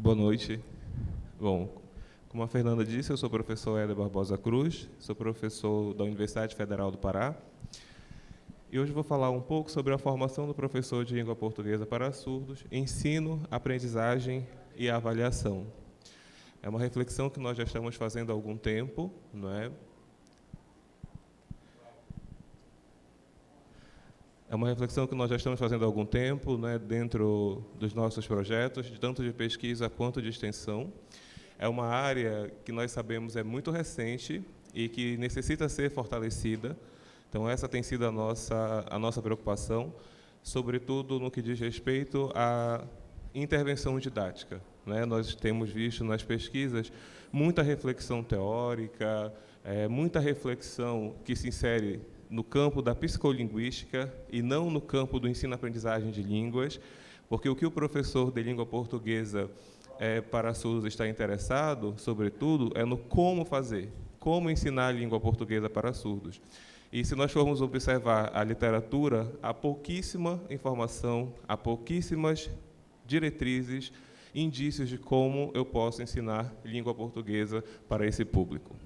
Boa noite. Bom, como a Fernanda disse, eu sou o professor Éder Barbosa Cruz, sou professor da Universidade Federal do Pará. E hoje vou falar um pouco sobre a formação do professor de língua portuguesa para surdos, ensino, aprendizagem e avaliação. É uma reflexão que nós já estamos fazendo há algum tempo, não é? É uma reflexão que nós já estamos fazendo há algum tempo, né, dentro dos nossos projetos, tanto de pesquisa quanto de extensão. É uma área que nós sabemos é muito recente e que necessita ser fortalecida. Então, essa tem sido a nossa preocupação, sobretudo no que diz respeito à intervenção didática, né? Nós temos visto nas pesquisas muita reflexão teórica, muita reflexão que se insere no campo da psicolinguística e não no campo do ensino-aprendizagem de línguas, porque o que o professor de língua portuguesa para surdos está interessado, sobretudo, é no como fazer, como ensinar a língua portuguesa para surdos. E se nós formos observar a literatura, há pouquíssima informação, há pouquíssimas diretrizes, indícios de como eu posso ensinar língua portuguesa para esse público.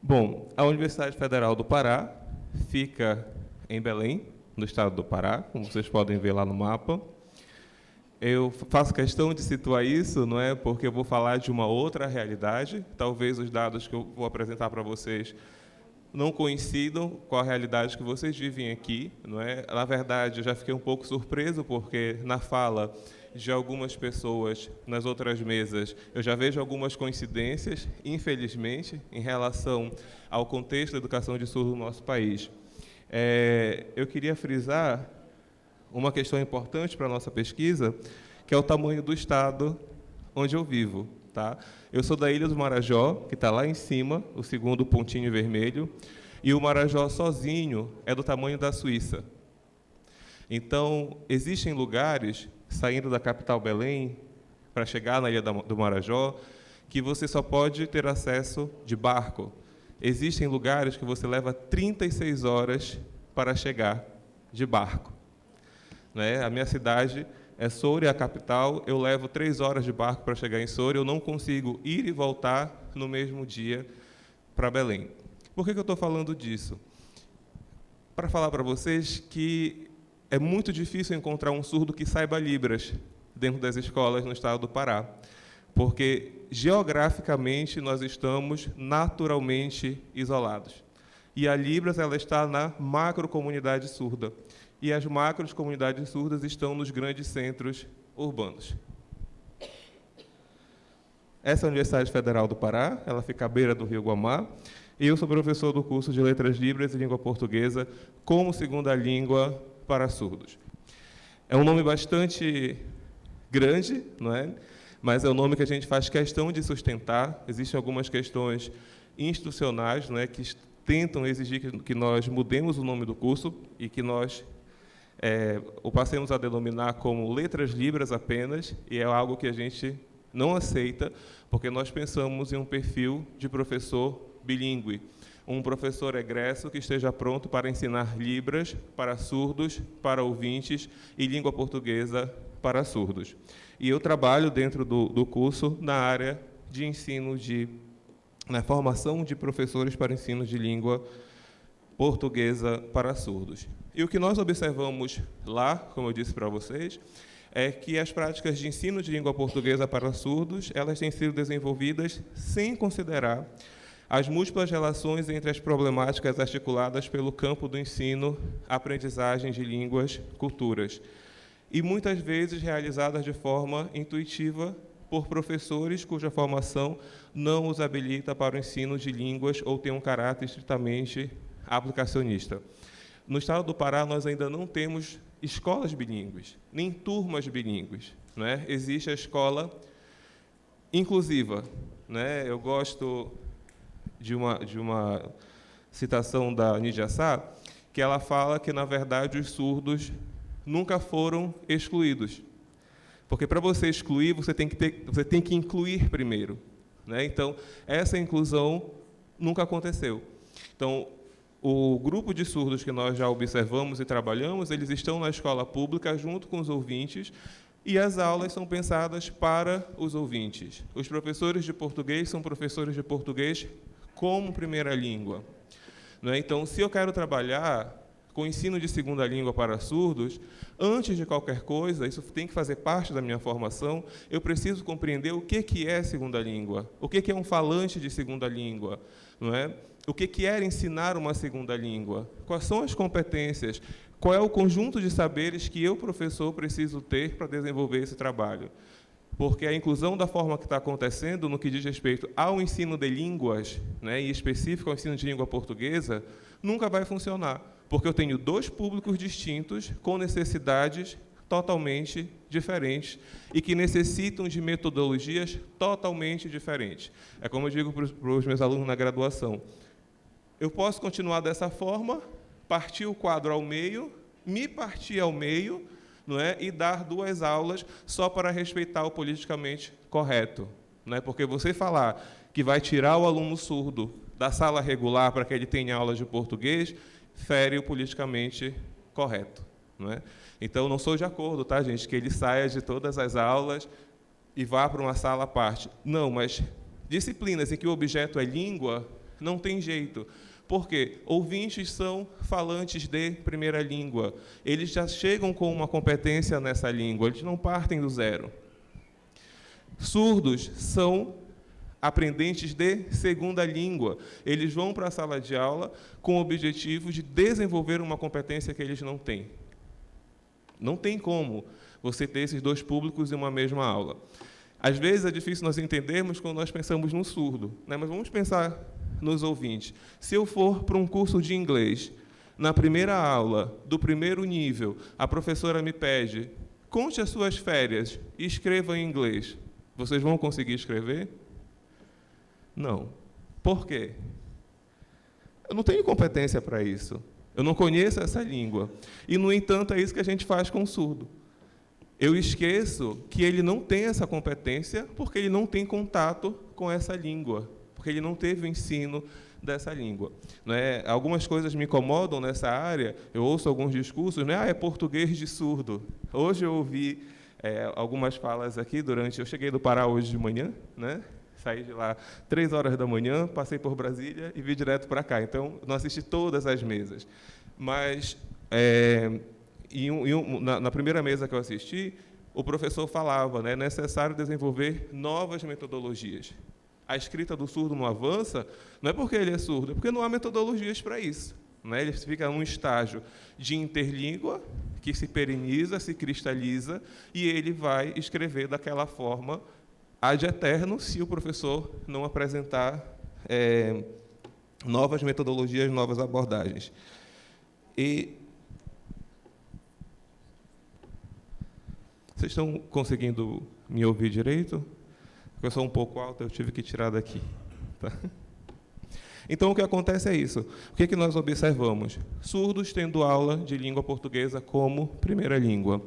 Bom, a Universidade Federal do Pará fica em Belém, no estado do Pará, como vocês podem ver lá no mapa. Eu faço questão de situar isso, não é, porque eu vou falar de uma outra realidade. Talvez os dados que eu vou apresentar para vocês não coincidam com a realidade que vocês vivem aqui, não é? Na verdade, eu já fiquei um pouco surpreso, porque na fala de algumas pessoas nas outras mesas, eu já vejo algumas coincidências, infelizmente, em relação ao contexto da educação de surdo no nosso país. Eu queria frisar uma questão importante para a nossa pesquisa, que é o tamanho do estado onde eu vivo. Tá? Eu sou da Ilha do Marajó, que está lá em cima, o segundo pontinho vermelho, e o Marajó sozinho é do tamanho da Suíça. Então, existem lugares, saindo da capital Belém, para chegar na Ilha do Marajó, que você só pode ter acesso de barco. Existem lugares que você leva 36 horas para chegar de barco. Né? A minha cidade é Soure, a capital, eu levo 3 horas de barco para chegar em Soure, eu não consigo ir e voltar no mesmo dia para Belém. Por que eu estou falando disso? Para falar para vocês que é muito difícil encontrar um surdo que saiba Libras dentro das escolas no estado do Pará, porque geograficamente nós estamos naturalmente isolados. E a Libras ela está na macrocomunidade surda. E as macros comunidades surdas estão nos grandes centros urbanos. Essa é a Universidade Federal do Pará, ela fica à beira do Rio Guamá, e eu sou professor do curso de Letras Libras e Língua Portuguesa como segunda língua para surdos. É um nome bastante grande, não é? Mas é um nome que a gente faz questão de sustentar. Existem algumas questões institucionais, não é, que tentam exigir que nós mudemos o nome do curso e que nós o passemos a denominar como Letras Libras apenas, e é algo que a gente não aceita, porque nós pensamos em um perfil de professor bilíngue, um professor egresso que esteja pronto para ensinar Libras para surdos, para ouvintes e língua portuguesa para surdos. E eu trabalho dentro do curso na área de ensino na formação de professores para ensino de língua portuguesa para surdos. E o que nós observamos lá, como eu disse para vocês, é que as práticas de ensino de língua portuguesa para surdos, elas têm sido desenvolvidas sem considerar as múltiplas relações entre as problemáticas articuladas pelo campo do ensino, aprendizagem de línguas, culturas, e muitas vezes realizadas de forma intuitiva por professores cuja formação não os habilita para o ensino de línguas ou tem um caráter estritamente aplicacionista. No estado do Pará, nós ainda não temos escolas bilíngues, nem turmas bilíngues, né? Existe a escola inclusiva, né? Eu gosto de uma citação da Nidia Sá, que ela fala que, na verdade, os surdos nunca foram excluídos. Porque, para você excluir, você tem que incluir primeiro, né? Então, essa inclusão nunca aconteceu. Então, o grupo de surdos que nós já observamos e trabalhamos, eles estão na escola pública junto com os ouvintes, e as aulas são pensadas para os ouvintes. Os professores de português são professores de português como primeira língua. Não é? Então, se eu quero trabalhar com ensino de segunda língua para surdos, antes de qualquer coisa, isso tem que fazer parte da minha formação, eu preciso compreender o que é segunda língua, o que é um falante de segunda língua, não é? O que é ensinar uma segunda língua, quais são as competências, qual é o conjunto de saberes que eu, professor, preciso ter para desenvolver esse trabalho. Porque a inclusão da forma que está acontecendo no que diz respeito ao ensino de línguas, né, em específico ao ensino de língua portuguesa, nunca vai funcionar, porque eu tenho dois públicos distintos com necessidades totalmente diferentes e que necessitam de metodologias totalmente diferentes. É como eu digo para os meus alunos na graduação. Eu posso continuar dessa forma, partir o quadro ao meio, me partir ao meio, não é? E dar 2 aulas só para respeitar o politicamente correto. Não é? Porque você falar que vai tirar o aluno surdo da sala regular para que ele tenha aula de português, fere o politicamente correto. Não é? Então, não sou de acordo, tá, gente, que ele saia de todas as aulas e vá para uma sala à parte. Não, mas disciplinas em que o objeto é língua, não tem jeito. Por quê? Ouvintes são falantes de primeira língua. Eles já chegam com uma competência nessa língua, eles não partem do zero. Surdos são aprendentes de segunda língua. Eles vão para a sala de aula com o objetivo de desenvolver uma competência que eles não têm. Não tem como você ter esses dois públicos em uma mesma aula. Às vezes é difícil nós entendermos quando nós pensamos no surdo, né? Mas vamos pensar nos ouvintes. Se eu for para um curso de inglês, na primeira aula do primeiro nível, a professora me pede, conte as suas férias e escreva em inglês. Vocês vão conseguir escrever? Não. Por quê? Eu não tenho competência para isso. Eu não conheço essa língua. E, no entanto, é isso que a gente faz com o surdo. Eu esqueço que ele não tem essa competência porque ele não tem contato com essa língua, porque ele não teve o ensino dessa língua. Né? Algumas coisas me incomodam nessa área, eu ouço alguns discursos, né? É português de surdo. Hoje eu ouvi algumas falas aqui durante... Eu cheguei do Pará hoje de manhã, né? Saí de lá 3 horas da manhã, passei por Brasília e vim direto para cá. Então, não assisti todas as mesas. Mas, na primeira mesa que eu assisti, o professor falava, né, é necessário desenvolver novas metodologias. A escrita do surdo não avança, não é porque ele é surdo, é porque não há metodologias para isso. Né? Ele fica num estágio de interlíngua, que se pereniza, se cristaliza, e ele vai escrever daquela forma ad eterno, se o professor não apresentar novas metodologias, novas abordagens. E vocês estão conseguindo me ouvir direito? Porque eu sou um pouco alto, eu tive que tirar daqui. Tá? Então, o que acontece é isso. O que nós observamos? Surdos tendo aula de língua portuguesa como primeira língua.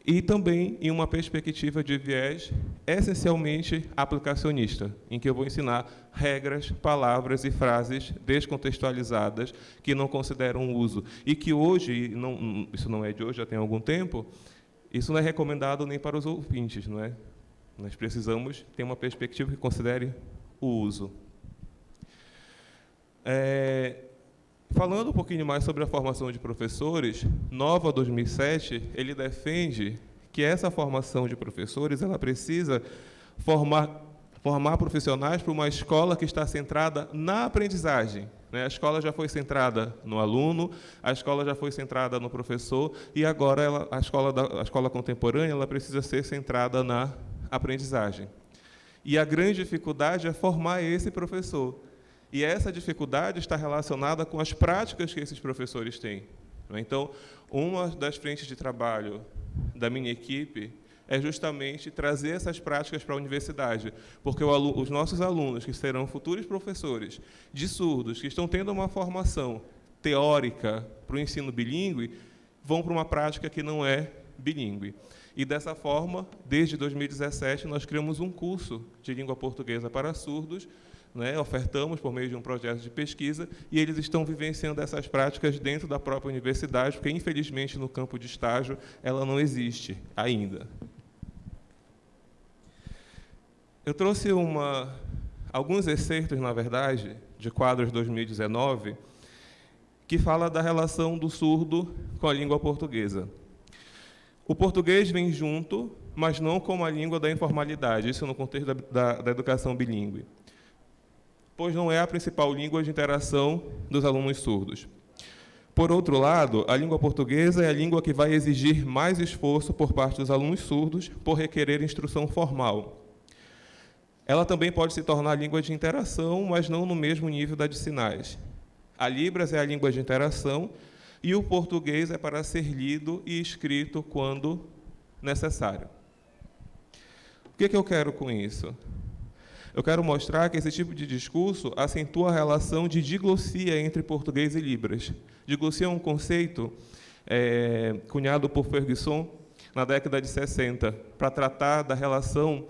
E também em uma perspectiva de viés essencialmente aplicacionista, em que eu vou ensinar regras, palavras e frases descontextualizadas que não consideram uso. E que hoje, isso não é de hoje, já tem algum tempo, isso não é recomendado nem para os ouvintes, não é? Nós precisamos ter uma perspectiva que considere o uso. Falando um pouquinho mais sobre a formação de professores, Nova 2007, ele defende que essa formação de professores ela precisa formar profissionais para uma escola que está centrada na aprendizagem. Né? A escola já foi centrada no aluno, a escola já foi centrada no professor, e agora a escola contemporânea ela precisa ser centrada na aprendizagem. E a grande dificuldade é formar esse professor. E essa dificuldade está relacionada com as práticas que esses professores têm. Então, uma das frentes de trabalho da minha equipe é justamente trazer essas práticas para a universidade, porque os nossos alunos, que serão futuros professores de surdos, que estão tendo uma formação teórica para o ensino bilíngue, vão para uma prática que não é bilíngue. E, dessa forma, desde 2017, nós criamos um curso de língua portuguesa para surdos, né, ofertamos por meio de um projeto de pesquisa, e eles estão vivenciando essas práticas dentro da própria universidade, porque, infelizmente, no campo de estágio, ela não existe ainda. Eu trouxe alguns excertos, na verdade, de quadros 2019, que fala da relação do surdo com a língua portuguesa. O português vem junto, mas não como a língua da informalidade, isso no contexto da educação bilíngue, pois não é a principal língua de interação dos alunos surdos. Por outro lado, a língua portuguesa é a língua que vai exigir mais esforço por parte dos alunos surdos por requerer instrução formal. Ela também pode se tornar língua de interação, mas não no mesmo nível da de sinais. A Libras é a língua de interação e o português é para ser lido e escrito quando necessário. O que eu quero com isso? Eu quero mostrar que esse tipo de discurso acentua a relação de diglossia entre português e Libras. Diglossia é um conceito cunhado por Ferguson na década de 60, para tratar da relação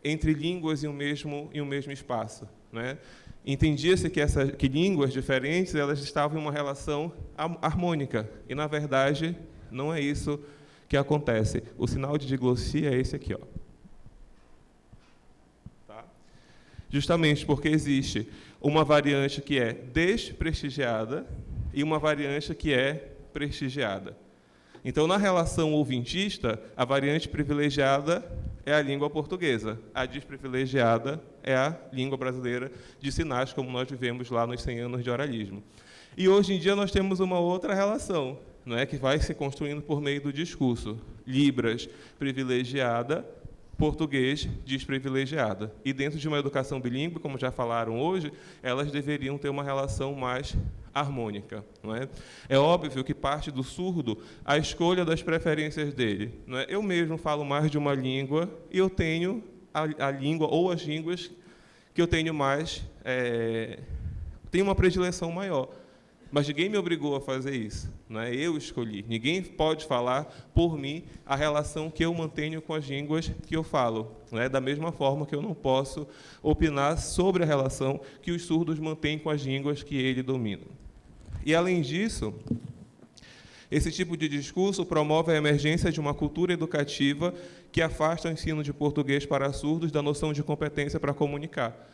entre línguas em um mesmo espaço, né? Entendia-se que línguas diferentes elas estavam em uma relação harmônica, e, na verdade, não é isso que acontece. O sinal de diglossia é esse aqui, ó. Tá? Justamente porque existe uma variante que é desprestigiada e uma variante que é prestigiada. Então, na relação ouvintista, a variante privilegiada é a língua portuguesa, a desprivilegiada é a língua brasileira de sinais, como nós vivemos lá nos 100 anos de oralismo. E, hoje em dia, nós temos uma outra relação, não é, que vai se construindo por meio do discurso. Libras privilegiada, português desprivilegiada. E, dentro de uma educação bilíngue, como já falaram hoje, elas deveriam ter uma relação mais harmônica. Não é? É óbvio que parte do surdo a escolha das preferências dele. Não é? Eu mesmo falo mais de uma língua e eu tenho a língua ou as línguas que eu tenho mais, tenho uma predileção maior. Mas ninguém me obrigou a fazer isso. Não é? Eu escolhi. Ninguém pode falar por mim a relação que eu mantenho com as línguas que eu falo. Não é? Da mesma forma que eu não posso opinar sobre a relação que os surdos mantêm com as línguas que ele domina. E, além disso, esse tipo de discurso promove a emergência de uma cultura educativa que afasta o ensino de português para surdos da noção de competência para comunicar.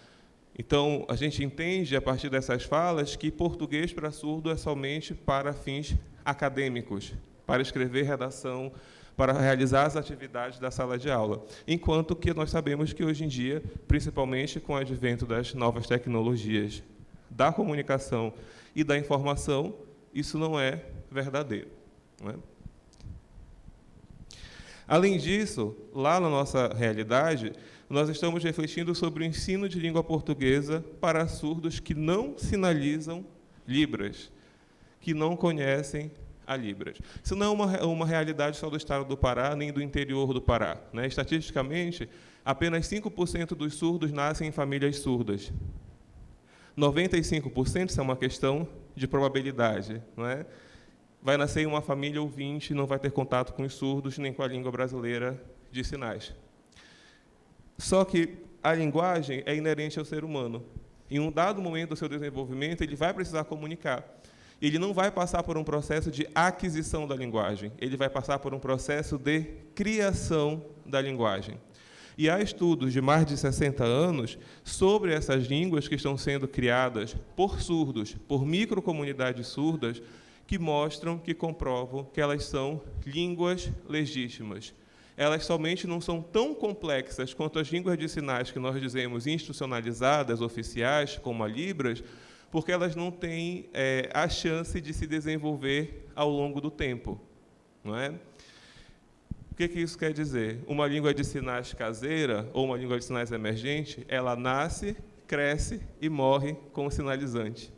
Então, a gente entende, a partir dessas falas, que português para surdo é somente para fins acadêmicos, para escrever redação, para realizar as atividades da sala de aula. Enquanto que nós sabemos que, hoje em dia, principalmente com o advento das novas tecnologias da comunicação e da informação, isso não é verdadeiro. Não é? Além disso, lá na nossa realidade, nós estamos refletindo sobre o ensino de língua portuguesa para surdos que não sinalizam Libras, que não conhecem a Libras. Isso não é uma realidade só do estado do Pará, nem do interior do Pará. Né? Estatisticamente, apenas 5% dos surdos nascem em famílias surdas. 95% isso é uma questão de probabilidade. Não é? Vai nascer em uma família ouvinte e não vai ter contato com os surdos, nem com a língua brasileira de sinais. Só que a linguagem é inerente ao ser humano. Em um dado momento do seu desenvolvimento, ele vai precisar comunicar. Ele não vai passar por um processo de aquisição da linguagem, ele vai passar por um processo de criação da linguagem. E há estudos de mais de 60 anos sobre essas línguas que estão sendo criadas por surdos, por microcomunidades surdas, que mostram, que comprovam que elas são línguas legítimas. Elas somente não são tão complexas quanto as línguas de sinais que nós dizemos institucionalizadas, oficiais, como a Libras, porque elas não têm a chance de se desenvolver ao longo do tempo. Não é? O que isso quer dizer? Uma língua de sinais caseira ou uma língua de sinais emergente, ela nasce, cresce e morre com o sinalizante.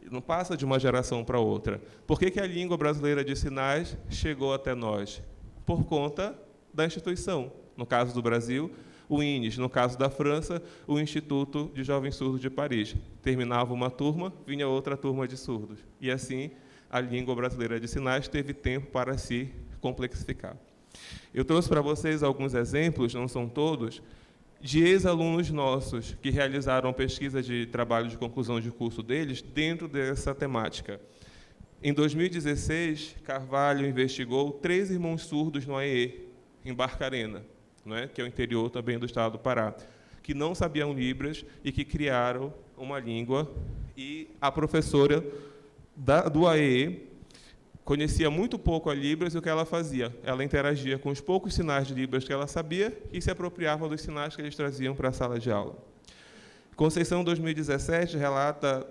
Não passa de uma geração para outra. Por que a língua brasileira de sinais chegou até nós? Por conta da instituição. No caso do Brasil, o INES. No caso da França, o Instituto de Jovens Surdos de Paris. Terminava uma turma, vinha outra turma de surdos. E assim, a língua brasileira de sinais teve tempo para se complexificar. Eu trouxe para vocês alguns exemplos, não são todos, de ex-alunos nossos que realizaram pesquisa de trabalho de conclusão de curso deles dentro dessa temática. Em 2016, Carvalho investigou 3 irmãos surdos no AEE, em Barcarena, né, que é o interior também do estado do Pará, que não sabiam Libras e que criaram uma língua, e a professora do AEE conhecia muito pouco a Libras, e o que ela fazia? Ela interagia com os poucos sinais de Libras que ela sabia e se apropriava dos sinais que eles traziam para a sala de aula. Conceição, 2017, relata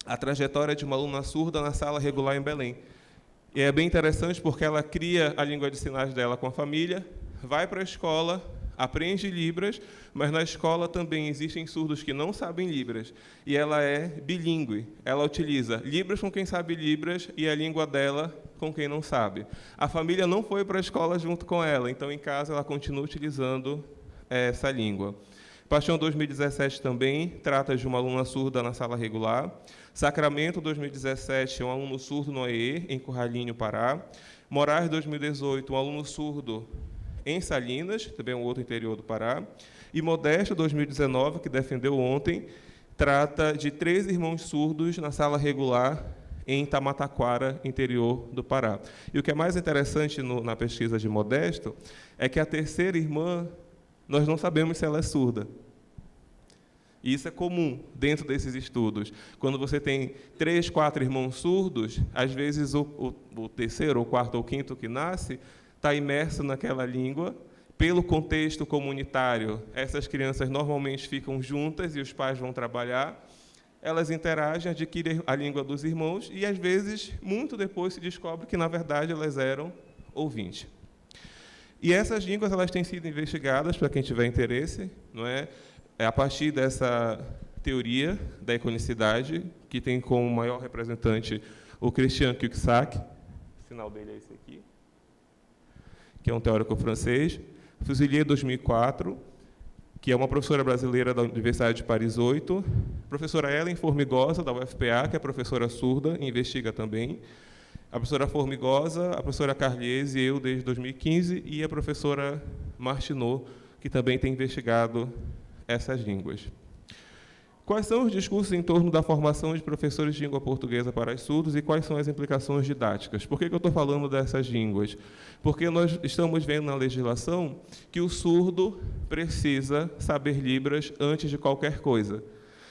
a trajetória de uma aluna surda na sala regular em Belém. E é bem interessante porque ela cria a língua de sinais dela com a família, vai para a escola, aprende Libras, mas na escola também existem surdos que não sabem Libras, e ela é bilíngue. Ela utiliza Libras com quem sabe Libras e a língua dela com quem não sabe. A família não foi para a escola junto com ela, então em casa ela continua utilizando essa língua. Paixão 2017 também trata de uma aluna surda na sala regular. Sacramento 2017, um aluno surdo no AEE, em Curralinho, Pará. Moraes 2018, um aluno surdo em Salinas, também um outro interior do Pará. E Modesto 2019, que defendeu ontem, trata de 3 irmãos surdos na sala regular em Tamataquara, interior do Pará. E o que é mais interessante na pesquisa de Modesto é que a terceira irmã, nós não sabemos se ela é surda. E isso é comum dentro desses estudos. Quando você tem 3, 4 irmãos surdos, às vezes o terceiro, ou quarto, ou quinto que nasce está imerso naquela língua. Pelo contexto comunitário, essas crianças normalmente ficam juntas e os pais vão trabalhar. Elas interagem, adquirem a língua dos irmãos e, às vezes, muito depois se descobre que, na verdade, elas eram ouvintes. E essas línguas elas têm sido investigadas, para quem tiver interesse, não é? A partir dessa teoria da iconicidade, que tem como maior representante o Christian Cuxac, o sinal dele é esse aqui, que é um teórico francês, Fuselier 2004, que é uma professora brasileira da Universidade de Paris 8, professora Ellen Formigosa, da UFPA, que é professora surda, investiga também, a professora Formigosa, a professora Carliese e eu desde 2015, e a professora Martineau, que também tem investigado essas línguas. Quais são os discursos em torno da formação de professores de língua portuguesa para os surdos e quais são as implicações didáticas? Por que eu estou falando dessas línguas? Porque nós estamos vendo na legislação que o surdo precisa saber Libras antes de qualquer coisa.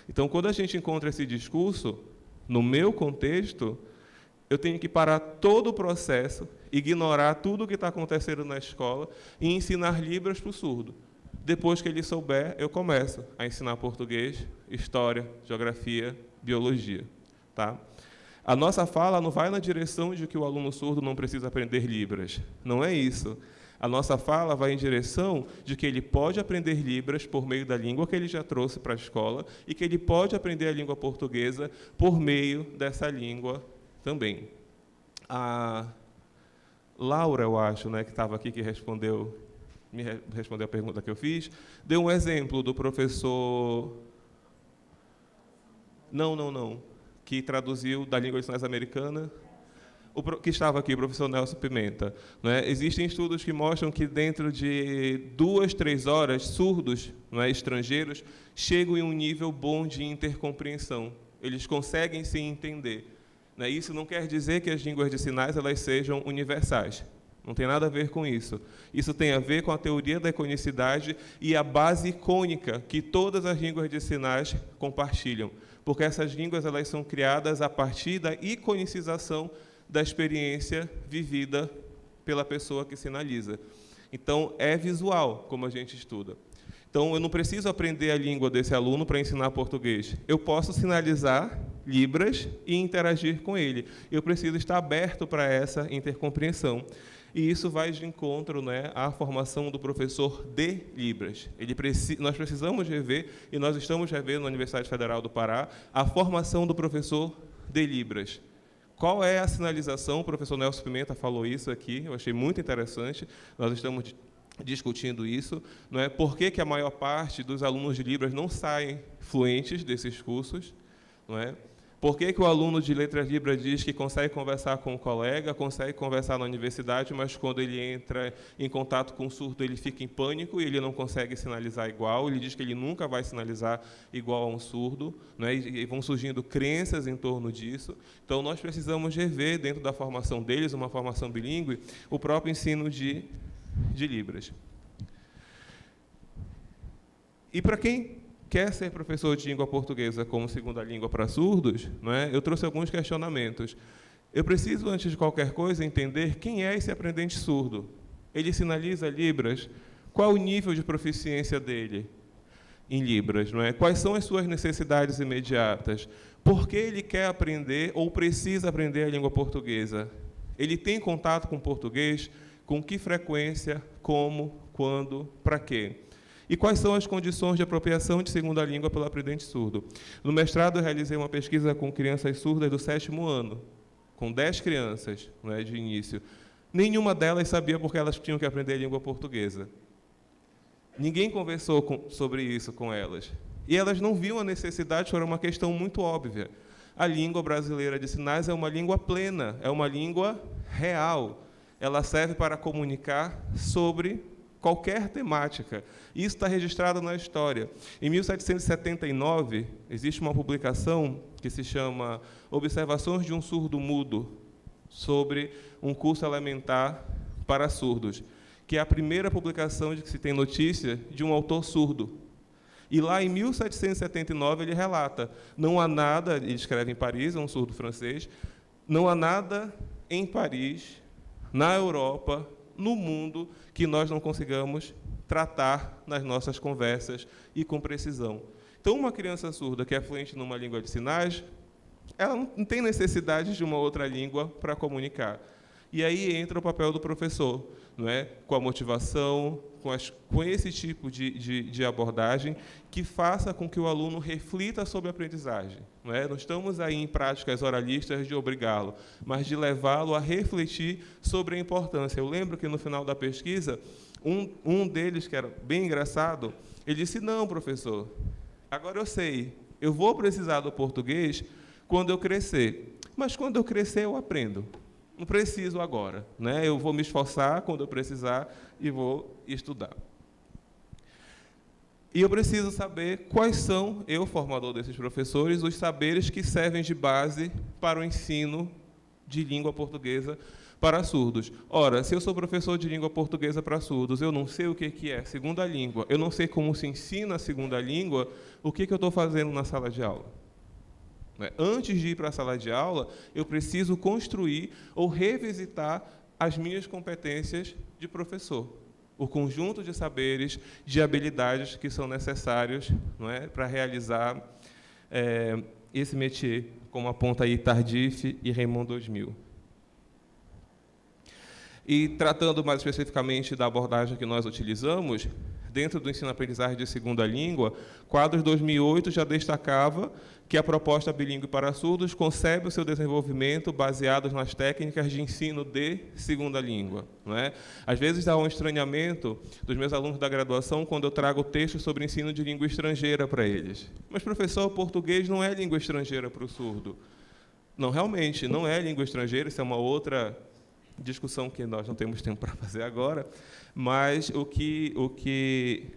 Então, quando a gente encontra esse discurso, no meu contexto, eu tenho que parar todo o processo, ignorar tudo o que está acontecendo na escola e ensinar Libras para o surdo. Depois que ele souber, eu começo a ensinar português, história, geografia, biologia. Tá? A nossa fala não vai na direção de que o aluno surdo não precisa aprender Libras. Não é isso. A nossa fala vai em direção de que ele pode aprender Libras por meio da língua que ele já trouxe para a escola e que ele pode aprender a língua portuguesa por meio dessa língua também. A Laura, eu acho, né, que estava aqui, que me respondeu a pergunta que eu fiz, deu um exemplo do professor... Não, que traduziu da língua de sinais americana, que estava aqui, o professor Nelson Pimenta. Né? Existem estudos que mostram que dentro de 2, 3 horas, surdos, não é, estrangeiros, chegam em um nível bom de intercompreensão. Eles conseguem se entender. Né? Isso não quer dizer que as línguas de sinais elas sejam universais. Não tem nada a ver com isso. Isso tem a ver com a teoria da iconicidade e a base icônica que todas as línguas de sinais compartilham, porque essas línguas elas são criadas a partir da iconicização da experiência vivida pela pessoa que sinaliza. Então, é visual, como a gente estuda. Então, eu não preciso aprender a língua desse aluno para ensinar português. Eu posso sinalizar Libras e interagir com ele. Eu preciso estar aberto para essa intercompreensão. E isso vai de encontro, né, à formação do professor de Libras. Nós precisamos rever, e nós estamos revendo na Universidade Federal do Pará, a formação do professor de Libras. Qual é a sinalização? O professor Nelson Pimenta falou isso aqui, eu achei muito interessante. Nós estamos discutindo isso. Não é? Por que a maior parte dos alunos de Libras não saem fluentes desses cursos? Não é? Por que o aluno de Letras Libras diz que consegue conversar com um colega, consegue conversar na universidade, mas quando ele entra em contato com o surdo, ele fica em pânico e ele não consegue sinalizar igual, ele diz que ele nunca vai sinalizar igual a um surdo, né? E vão surgindo crenças em torno disso. Então, nós precisamos rever, dentro da formação deles, uma formação bilíngue, o próprio ensino de Libras. E para quem quer ser professor de língua portuguesa como segunda língua para surdos, não é? Eu trouxe alguns questionamentos. Eu preciso, antes de qualquer coisa, entender quem é esse aprendente surdo. Ele sinaliza Libras? Qual o nível de proficiência dele em Libras? Não é? Quais são as suas necessidades imediatas? Por que ele quer aprender ou precisa aprender a língua portuguesa? Ele tem contato com o português? Com que frequência? Como? Quando? Para quê? E quais são as condições de apropriação de segunda língua pelo aprendente surdo? No mestrado, eu realizei uma pesquisa com crianças surdas do 7º ano, com 10 crianças, não é, de início. Nenhuma delas sabia porque elas tinham que aprender a língua portuguesa. Ninguém conversou sobre isso com elas. E elas não viam a necessidade, por uma questão muito óbvia. A língua brasileira de sinais é uma língua plena, é uma língua real. Ela serve para comunicar sobre qualquer temática. Isso está registrado na história. Em 1779, existe uma publicação que se chama Observações de um Surdo Mudo, sobre um curso elementar para surdos, que é a primeira publicação de que se tem notícia de um autor surdo. E lá, em 1779, ele relata, não há nada, ele escreve em Paris, é um surdo francês, não há nada em Paris, na Europa, no mundo, que nós não consigamos tratar nas nossas conversas e com precisão. Então, uma criança surda que é fluente numa língua de sinais, ela não tem necessidade de uma outra língua para comunicar. E aí entra o papel do professor, não é? Com a motivação, com esse tipo de abordagem, que faça com que o aluno reflita sobre a aprendizagem. Não é? Não estamos aí em práticas oralistas de obrigá-lo, mas de levá-lo a refletir sobre a importância. Eu lembro que, no final da pesquisa, um deles, que era bem engraçado, ele disse, não, professor, agora eu sei, eu vou precisar do português quando eu crescer, mas quando eu crescer eu aprendo. Não preciso agora, né? Eu vou me esforçar quando eu precisar e vou estudar. E eu preciso saber quais são, eu, formador desses professores, os saberes que servem de base para o ensino de língua portuguesa para surdos. Ora, se eu sou professor de língua portuguesa para surdos, eu não sei o que é segunda língua, eu não sei como se ensina a segunda língua, o que eu estou fazendo na sala de aula? Antes de ir para a sala de aula, eu preciso construir ou revisitar as minhas competências de professor, o conjunto de saberes, de habilidades que são necessários, não é, para realizar esse métier, como aponta aí Tardif e Raymond 2000. E, tratando mais especificamente da abordagem que nós utilizamos, dentro do ensino-aprendizagem de segunda língua, Quadros 2008 já destacava que a proposta bilíngue para surdos concebe o seu desenvolvimento baseado nas técnicas de ensino de segunda língua. Não é? Às vezes há um estranhamento dos meus alunos da graduação quando eu trago textos sobre ensino de língua estrangeira para eles. Mas, professor, o português não é língua estrangeira para o surdo. Não, realmente, não é língua estrangeira, isso é uma outra discussão que nós não temos tempo para fazer agora, mas o que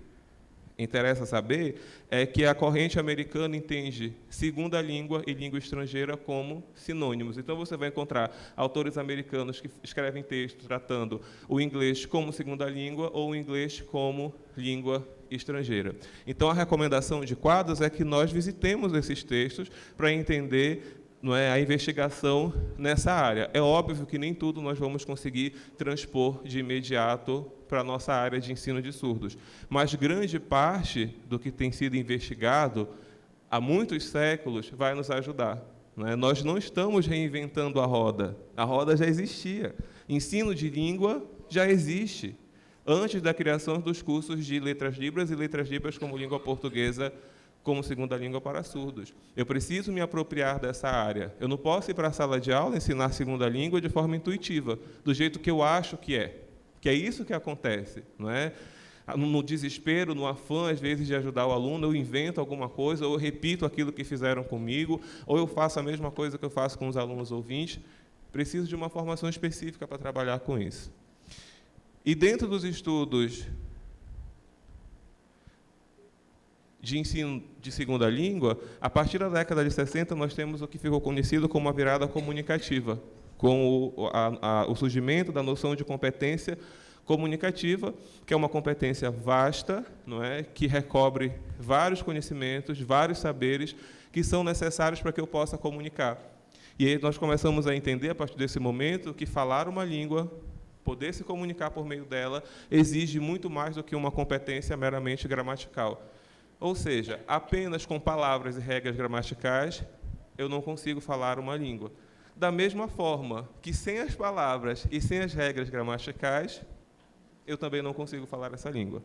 interessa saber é que a corrente americana entende segunda língua e língua estrangeira como sinônimos. Então, você vai encontrar autores americanos que escrevem textos tratando o inglês como segunda língua ou o inglês como língua estrangeira. Então, a recomendação de Quadros é que nós visitemos esses textos para entender, não é, a investigação nessa área. É óbvio que nem tudo nós vamos conseguir transpor de imediato para a nossa área de ensino de surdos, mas grande parte do que tem sido investigado há muitos séculos vai nos ajudar. Não é? Nós não estamos reinventando a roda já existia. Ensino de língua já existe, antes da criação dos cursos de Letras Libras e Letras Libras como língua portuguesa como segunda língua para surdos. Eu preciso me apropriar dessa área. Eu não posso ir para a sala de aula ensinar segunda língua de forma intuitiva, do jeito que eu acho que é isso que acontece, não é? no desespero, no afã, às vezes, de ajudar o aluno, eu invento alguma coisa, ou eu repito aquilo que fizeram comigo, ou eu faço a mesma coisa que eu faço com os alunos ouvintes. Preciso de uma formação específica para trabalhar com isso. E dentro dos estudos de ensino de segunda língua, a partir da década de 60, nós temos o que ficou conhecido como a virada comunicativa, com o surgimento da noção de competência comunicativa, que é uma competência vasta, não é? Que recobre vários conhecimentos, vários saberes que são necessários para que eu possa comunicar. E aí nós começamos a entender, a partir desse momento, que falar uma língua, poder se comunicar por meio dela, exige muito mais do que uma competência meramente gramatical. Ou seja, apenas com palavras e regras gramaticais, eu não consigo falar uma língua. Da mesma forma que sem as palavras e sem as regras gramaticais, eu também não consigo falar essa língua.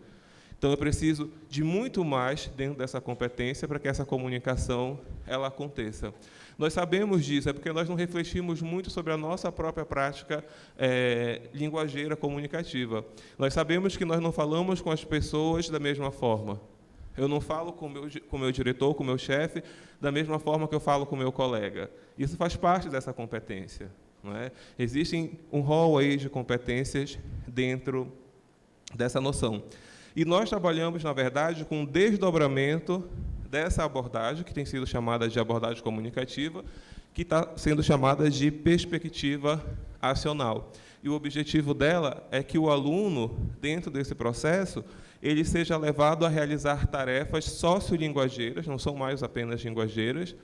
Então, eu preciso de muito mais dentro dessa competência para que essa comunicação ela aconteça. Nós sabemos disso, é porque nós não refletimos muito sobre a nossa própria prática linguageira comunicativa. Nós sabemos que nós não falamos com as pessoas da mesma forma. Eu não falo com o meu diretor, com o meu chefe, da mesma forma que eu falo com o meu colega. Isso faz parte dessa competência, não é? Existe um rol aí de competências dentro dessa noção. E nós trabalhamos, na verdade, com um desdobramento dessa abordagem, que tem sido chamada de abordagem comunicativa, que está sendo chamada de perspectiva acional. E o objetivo dela é que o aluno, dentro desse processo, ele seja levado a realizar tarefas sociolinguageiras, não são mais apenas linguageiras,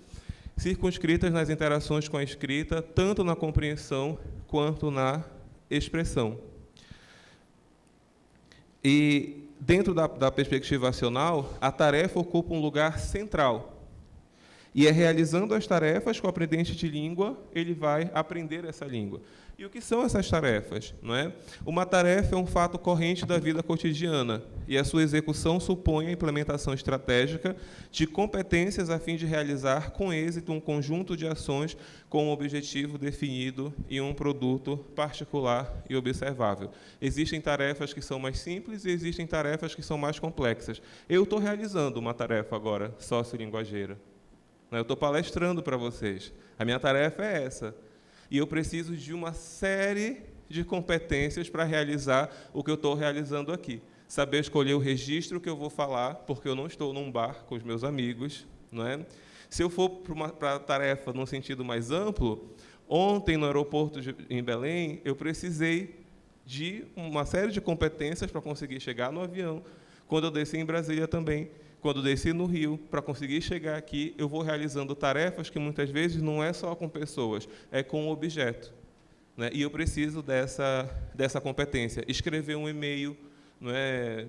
circunscritas nas interações com a escrita, tanto na compreensão quanto na expressão. E, dentro da perspectiva acional, a tarefa ocupa um lugar central. E é realizando as tarefas que o aprendente de língua ele vai aprender essa língua. E o que são essas tarefas? Não é? Uma tarefa é um fato corrente da vida cotidiana, e a sua execução supõe a implementação estratégica de competências a fim de realizar com êxito um conjunto de ações com um objetivo definido e um produto particular e observável. Existem tarefas que são mais simples e existem tarefas que são mais complexas. Eu estou realizando uma tarefa agora, sociolinguageira. Eu estou palestrando para vocês. A minha tarefa é essa. E eu preciso de uma série de competências para realizar o que eu estou realizando aqui. Saber escolher o registro que eu vou falar, porque eu não estou num bar com os meus amigos, não é? Se eu for para a tarefa num sentido mais amplo, ontem no aeroporto em Belém, eu precisei de uma série de competências para conseguir chegar no avião. Quando eu desci em Brasília também, quando eu desci no Rio, para conseguir chegar aqui, eu vou realizando tarefas que muitas vezes não é só com pessoas, é com o objeto, né? E eu preciso dessa competência. Escrever um e-mail, não é?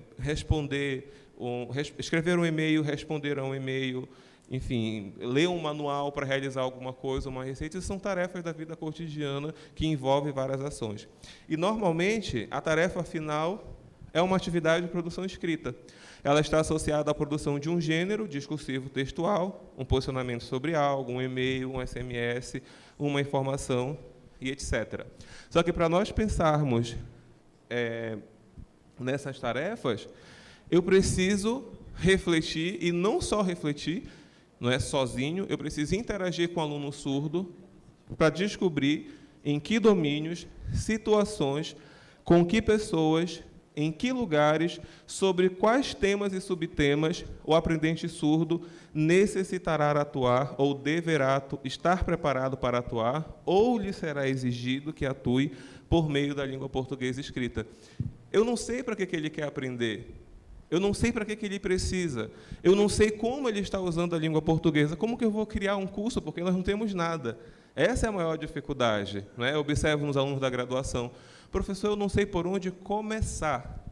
Escrever um e-mail, responder a um e-mail, enfim, ler um manual para realizar alguma coisa, uma receita, isso são tarefas da vida cotidiana que envolvem várias ações. E, normalmente, a tarefa final é uma atividade de produção escrita. Ela está associada à produção de um gênero discursivo textual, um posicionamento sobre algo, um e-mail, um SMS, uma informação e etc. Só que, para nós pensarmos nessas tarefas, eu preciso refletir, e não só refletir, não é sozinho, eu preciso interagir com o aluno surdo para descobrir em que domínios, situações, com que pessoas, em que lugares, sobre quais temas e subtemas o aprendente surdo necessitará atuar ou deverá estar preparado para atuar ou lhe será exigido que atue por meio da língua portuguesa escrita. Eu não sei para que ele quer aprender. Eu não sei para que ele precisa. Eu não sei como ele está usando a língua portuguesa. Como que eu vou criar um curso? Porque nós não temos nada. Essa é a maior dificuldade, não é? Eu observo nos alunos da graduação. Professor, eu não sei por onde começar.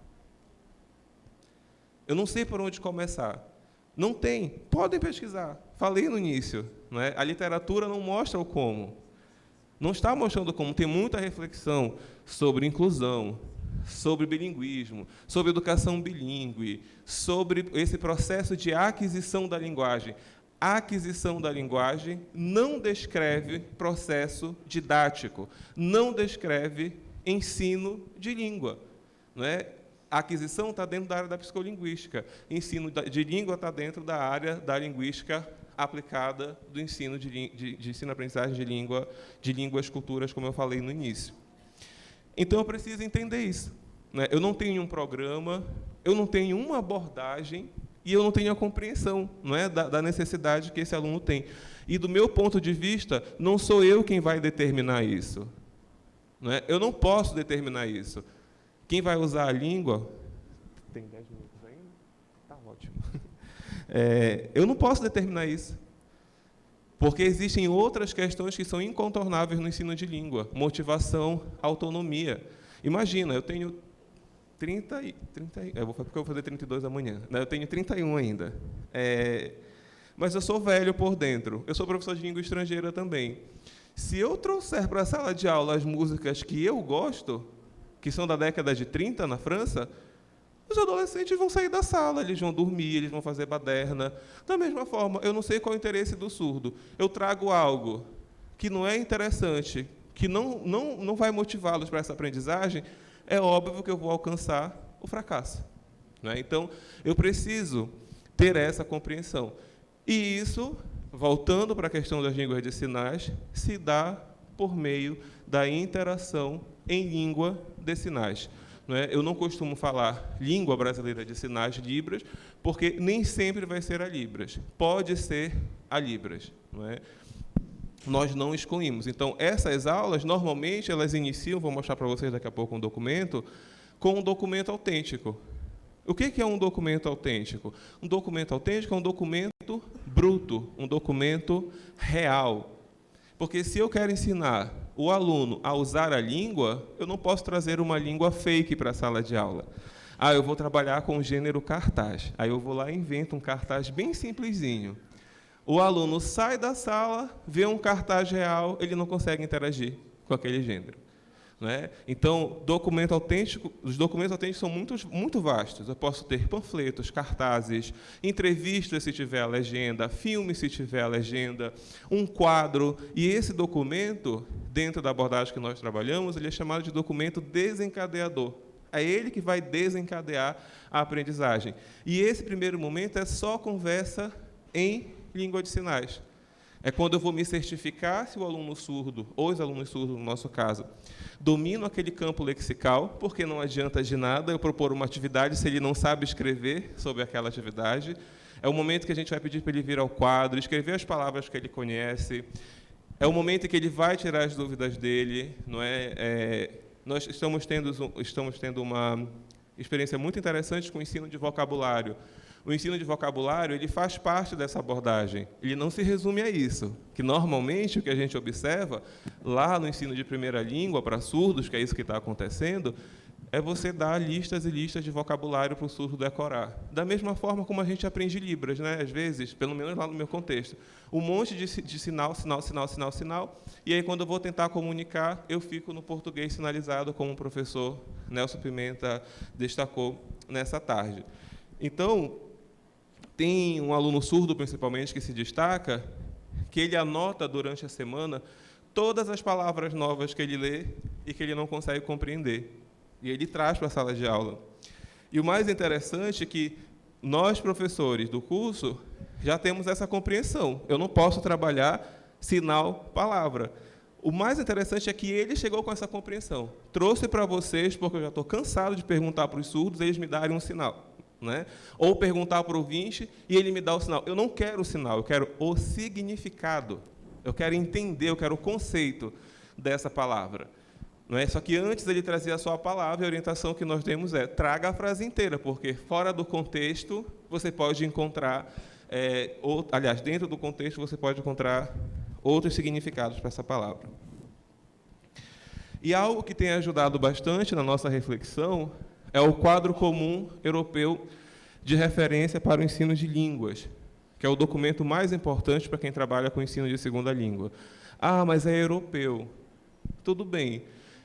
Eu não sei por onde começar. Não tem. Podem pesquisar. Falei no início, não é? A literatura não mostra o como. Não está mostrando como. Tem muita reflexão sobre inclusão, sobre bilinguismo, sobre educação bilíngue, sobre esse processo de aquisição da linguagem. A aquisição da linguagem não descreve processo didático, não descreve ensino de língua, não é? A aquisição está dentro da área da psicolinguística. Ensino de língua está dentro da área da linguística aplicada do ensino de ensino-aprendizagem de línguas, culturas, como eu falei no início. Então, eu preciso entender isso, né? Eu não tenho um programa, eu não tenho uma abordagem e eu não tenho a compreensão, não é, da necessidade que esse aluno tem. E, do meu ponto de vista, não sou eu quem vai determinar isso. Não é? Eu não posso determinar isso. Quem vai usar a língua... Tem 10 minutos ainda? Está ótimo. Eu não posso determinar isso. Porque existem outras questões que são incontornáveis no ensino de língua. Motivação, autonomia. Imagina, eu tenho 30 porque eu vou fazer 32 amanhã. Eu tenho 31 ainda. Mas eu sou velho por dentro. Eu sou professor de língua estrangeira também. Se eu trouxer para a sala de aula as músicas que eu gosto, que são da década de 30 na França, os adolescentes vão sair da sala, eles vão dormir, eles vão fazer baderna. Da mesma forma, eu não sei qual é o interesse do surdo. Eu trago algo que não é interessante, que não vai motivá-los para essa aprendizagem, é óbvio que eu vou alcançar o fracasso, né? Então, eu preciso ter essa compreensão. E isso, voltando para a questão das línguas de sinais, se dá por meio da interação em língua de sinais. Não é? Eu não costumo falar língua brasileira de sinais, Libras, porque nem sempre vai ser a Libras. Pode ser a Libras. Não é? Nós não excluímos. Então, essas aulas, normalmente, elas iniciam, vou mostrar para vocês daqui a pouco um documento, com um documento autêntico. O que é um documento autêntico? Um documento autêntico é um documento bruto, um documento real. Porque se eu quero ensinar o aluno a usar a língua, eu não posso trazer uma língua fake para a sala de aula. Eu vou trabalhar com o gênero cartaz. Aí eu vou lá e invento um cartaz bem simplesinho. O aluno sai da sala, vê um cartaz real, ele não consegue interagir com aquele gênero. Né? Então, os documentos autênticos são muito vastos. Eu posso ter panfletos, cartazes, entrevistas, se tiver a legenda, filmes, se tiver a legenda, um quadro. E esse documento, dentro da abordagem que nós trabalhamos, ele é chamado de documento desencadeador. É ele que vai desencadear a aprendizagem. E esse primeiro momento é só conversa em língua de sinais. É quando eu vou me certificar se o aluno surdo, ou os alunos surdos, no nosso caso, dominam aquele campo lexical, porque não adianta de nada eu propor uma atividade se ele não sabe escrever sobre aquela atividade. É o momento que a gente vai pedir para ele vir ao quadro, escrever as palavras que ele conhece. É o momento em que ele vai tirar as dúvidas dele. Não é? Nós estamos tendo uma experiência muito interessante com o ensino de vocabulário. O ensino de vocabulário ele faz parte dessa abordagem. Ele não se resume a isso, que normalmente o que a gente observa lá no ensino de primeira língua para surdos, que é isso que está acontecendo, é você dar listas e listas de vocabulário para o surdo decorar. Da mesma forma como a gente aprende Libras, né? Às vezes, pelo menos lá no meu contexto, um monte de sinal, e aí quando eu vou tentar comunicar, eu fico no português sinalizado, como o professor Nelson Pimenta destacou nessa tarde. Então, tem um aluno surdo, principalmente, que se destaca, que ele anota durante a semana todas as palavras novas que ele lê e que ele não consegue compreender. E ele traz para a sala de aula. E o mais interessante é que nós, professores do curso, já temos essa compreensão. Eu não posso trabalhar sinal-palavra. O mais interessante é que ele chegou com essa compreensão. Trouxe para vocês, porque eu já estou cansado de perguntar para os surdos, eles me darem um sinal. Né? Ou perguntar para o ouvinte e ele me dá o sinal. Eu não quero o sinal, eu quero o significado. Eu quero entender, eu quero o conceito dessa palavra. Não é? Só que antes ele trazia só a palavra, e a orientação que nós temos é traga a frase inteira, porque fora do contexto você pode encontrar, dentro do contexto você pode encontrar outros significados para essa palavra. E algo que tem ajudado bastante na nossa reflexão é o quadro comum europeu de referência para o ensino de línguas, que é o documento mais importante para quem trabalha com o ensino de segunda língua. Mas é europeu. Tudo bem,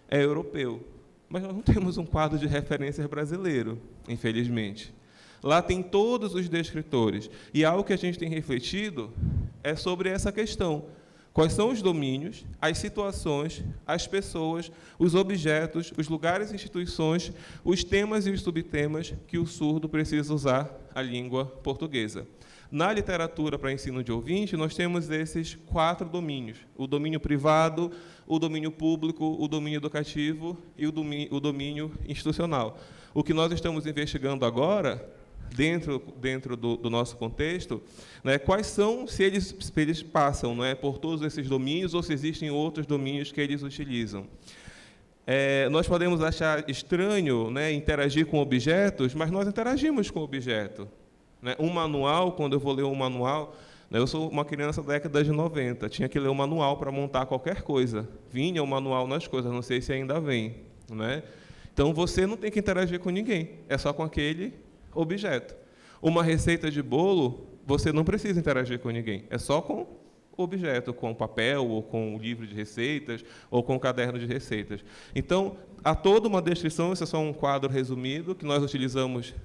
é europeu. Mas nós não temos um quadro de referência brasileiro, infelizmente. Lá tem todos os descritores. E algo que a gente tem refletido é sobre essa questão. Quais são os domínios, as situações, as pessoas, os objetos, os lugares e instituições, os temas e os subtemas que o surdo precisa usar a língua portuguesa. Na literatura para ensino de ouvinte, nós temos esses 4 domínios: o domínio privado, o domínio público, o domínio educativo e o domínio institucional. O que nós estamos investigando agora, dentro do nosso contexto, né, quais são, se eles passam, né, por todos esses domínios ou se existem outros domínios que eles utilizam. Nós podemos achar estranho, né, interagir com objetos, mas nós interagimos com o objeto. Né? Um manual, quando eu vou ler um manual, né, eu sou uma criança da década de 90, tinha que ler um manual para montar qualquer coisa. Vinha o manual nas coisas, não sei se ainda vem. Né? Então, você não tem que interagir com ninguém, é só com aquele objeto. Uma receita de bolo, você não precisa interagir com ninguém, é só com o objeto, com o papel, ou com o livro de receitas, ou com o caderno de receitas. Então, há toda uma descrição, esse é só um quadro resumido, que nós utilizamos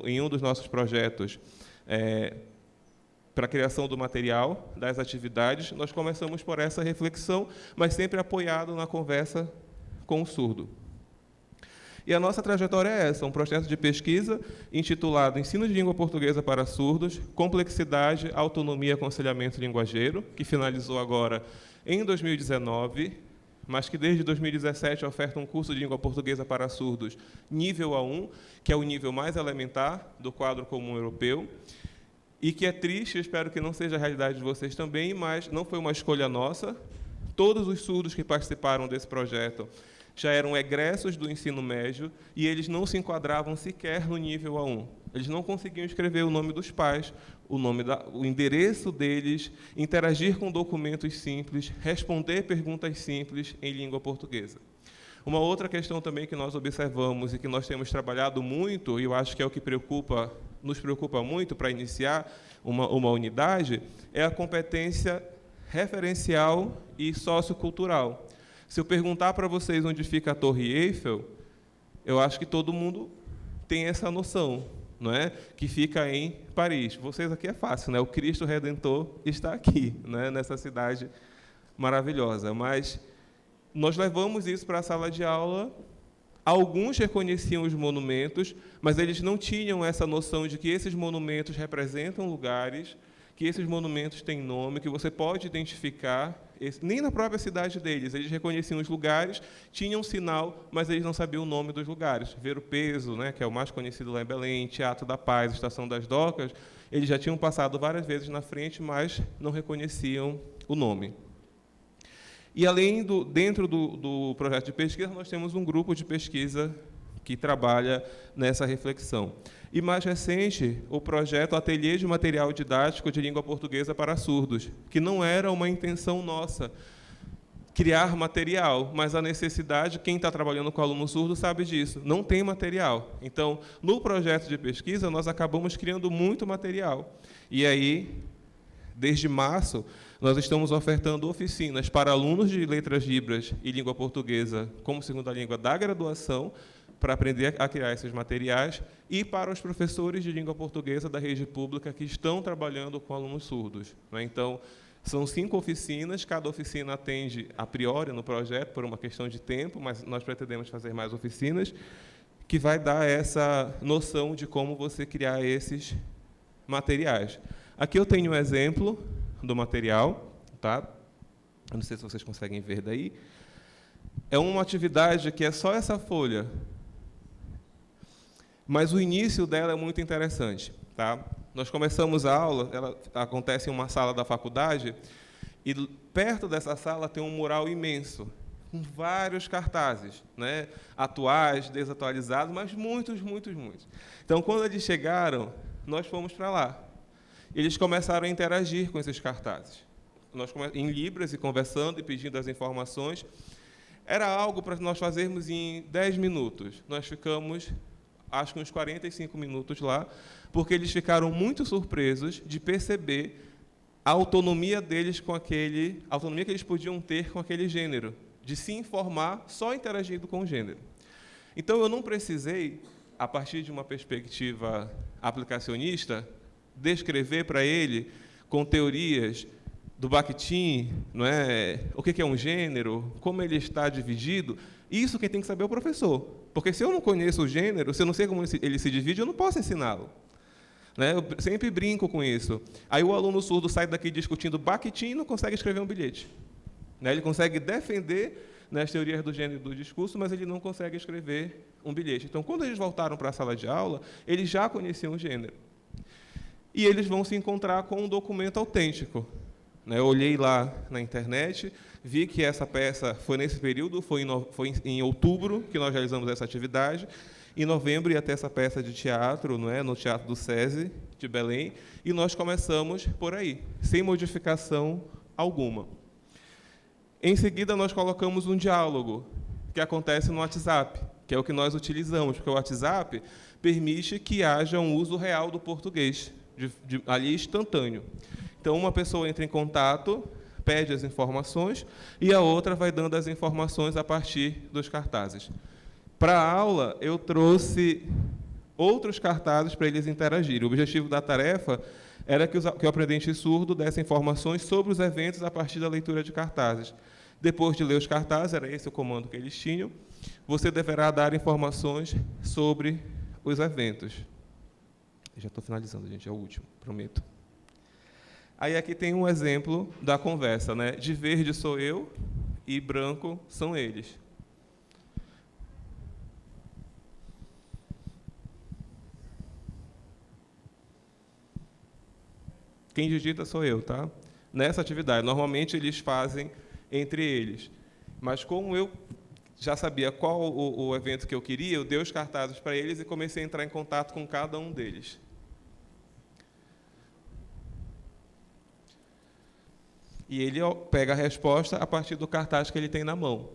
em um dos nossos projetos para a criação do material, das atividades. Nós começamos por essa reflexão, mas sempre apoiado na conversa com o surdo. E a nossa trajetória é essa, um processo de pesquisa intitulado Ensino de Língua Portuguesa para Surdos, Complexidade, Autonomia e Aconselhamento Linguageiro, que finalizou agora em 2019, mas que desde 2017 oferta um curso de língua portuguesa para surdos nível A1, que é o nível mais elementar do quadro comum europeu, e que é triste, espero que não seja a realidade de vocês também, mas não foi uma escolha nossa. Todos os surdos que participaram desse projeto já eram egressos do ensino médio e eles não se enquadravam sequer no nível A1. Eles não conseguiam escrever o nome dos pais, o endereço deles, interagir com documentos simples, responder perguntas simples em língua portuguesa. Uma outra questão também que nós observamos e que nós temos trabalhado muito, e eu acho que é o que nos preocupa muito para iniciar uma unidade, é a competência referencial e sociocultural. Se eu perguntar para vocês onde fica a Torre Eiffel, eu acho que todo mundo tem essa noção, não é? Que fica em Paris. Vocês aqui é fácil, né? O Cristo Redentor está aqui, né? Nessa cidade maravilhosa. Mas nós levamos isso para a sala de aula. Alguns reconheciam os monumentos, mas eles não tinham essa noção de que esses monumentos representam lugares, que esses monumentos têm nome, que você pode identificar. Nem na própria cidade deles, eles reconheciam os lugares, tinham um sinal, mas eles não sabiam o nome dos lugares. Ver o Peso, né, que é o mais conhecido lá em Belém, Teatro da Paz, Estação das Docas, eles já tinham passado várias vezes na frente, mas não reconheciam o nome. E, dentro do projeto de pesquisa, nós temos um grupo de pesquisa que trabalha nessa reflexão. E, mais recente, o projeto Ateliê de Material Didático de Língua Portuguesa para Surdos, que não era uma intenção nossa criar material, mas a necessidade, quem está trabalhando com aluno surdo sabe disso, não tem material. Então, no projeto de pesquisa, nós acabamos criando muito material. E aí, desde março, nós estamos ofertando oficinas para alunos de letras libras e língua portuguesa como segunda língua da graduação, para aprender a criar esses materiais, e para os professores de língua portuguesa da rede pública que estão trabalhando com alunos surdos. Então, são 5 oficinas, cada oficina atende, a priori, no projeto, por uma questão de tempo, mas nós pretendemos fazer mais oficinas, que vai dar essa noção de como você criar esses materiais. Aqui eu tenho um exemplo do material, tá? Eu não sei se vocês conseguem ver daí. É uma atividade que é só essa folha, mas o início dela é muito interessante. Tá? Nós começamos a aula, ela acontece em uma sala da faculdade, e perto dessa sala tem um mural imenso, com vários cartazes, né? Atuais, desatualizados, mas muitos, muitos, muitos. Então, quando eles chegaram, nós fomos para lá. Eles começaram a interagir com esses cartazes. Nós em Libras, e conversando e pedindo as informações. Era algo para nós fazermos em 10 minutos. Nós ficamos, acho que uns 45 minutos lá, porque eles ficaram muito surpresos de perceber a autonomia deles com a autonomia que eles podiam ter com aquele gênero, de se informar só interagindo com o gênero. Então, eu não precisei, a partir de uma perspectiva aplicacionista, descrever para ele, com teorias do Bakhtin, não é? O que é um gênero, como ele está dividido, isso quem tem que saber é o professor. Porque se eu não conheço o gênero, se eu não sei como ele se divide, eu não posso ensiná-lo. Né? Eu sempre brinco com isso. Aí o aluno surdo sai daqui discutindo Bakhtin e não consegue escrever um bilhete. Né? Ele consegue defender, né, as teorias do gênero e do discurso, mas ele não consegue escrever um bilhete. Então, quando eles voltaram para a sala de aula, eles já conheciam o gênero. E eles vão se encontrar com um documento autêntico. Eu olhei lá na internet, vi que essa peça foi nesse período, foi em outubro que nós realizamos essa atividade. Em novembro ia ter essa peça de teatro, não é, no Teatro do SESI, de Belém, e nós começamos por aí, sem modificação alguma. Em seguida, nós colocamos um diálogo, que acontece no WhatsApp, que é o que nós utilizamos, porque o WhatsApp permite que haja um uso real do português, ali instantâneo. Então, uma pessoa entra em contato, pede as informações, e a outra vai dando as informações a partir dos cartazes. Para a aula, eu trouxe outros cartazes para eles interagirem. O objetivo da tarefa era que o aprendente surdo desse informações sobre os eventos a partir da leitura de cartazes. Depois de ler os cartazes, era esse o comando que eles tinham, você deverá dar informações sobre os eventos. Já estou finalizando, gente, é o último, prometo. Aí aqui tem um exemplo da conversa, né? De verde sou eu e branco são eles. Quem digita sou eu, tá? Nessa atividade, normalmente eles fazem entre eles. Mas como eu já sabia qual o evento que eu queria, eu dei os cartazes para eles e comecei a entrar em contato com cada um deles. E ele pega a resposta a partir do cartaz que ele tem na mão.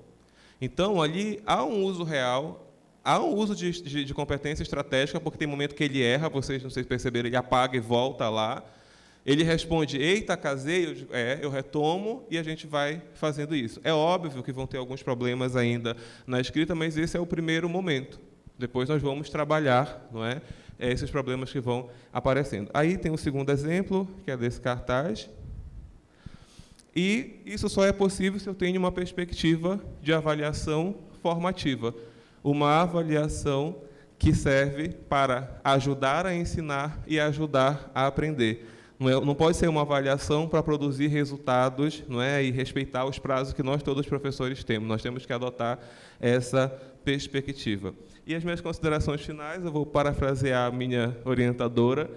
Então, ali há um uso real, há um uso de competência estratégica, porque tem momento que ele erra, vocês não sei se perceberam, ele apaga e volta lá. Ele responde, eita, casei, eu digo, eu retomo, e a gente vai fazendo isso. É óbvio que vão ter alguns problemas ainda na escrita, mas esse é o primeiro momento. Depois nós vamos trabalhar, não é, esses problemas que vão aparecendo. Aí tem o segundo exemplo, que é desse cartaz. E isso só é possível se eu tenho uma perspectiva de avaliação formativa. Uma avaliação que serve para ajudar a ensinar e ajudar a aprender. Não pode ser uma avaliação para produzir resultados, não é, e respeitar os prazos que nós todos os professores temos. Nós temos que adotar essa perspectiva. E as minhas considerações finais, eu vou parafrasear a minha orientadora.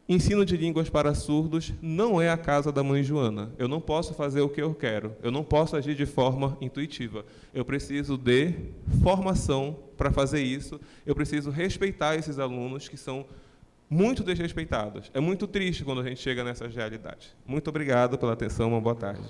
Ensino de línguas para surdos não é a casa da mãe Joana. Eu não posso fazer o que eu quero. Eu não posso agir de forma intuitiva. Eu preciso de formação para fazer isso. Eu preciso respeitar esses alunos que são muito desrespeitados. É muito triste quando a gente chega nessas realidades. Muito obrigado pela atenção. Uma boa tarde.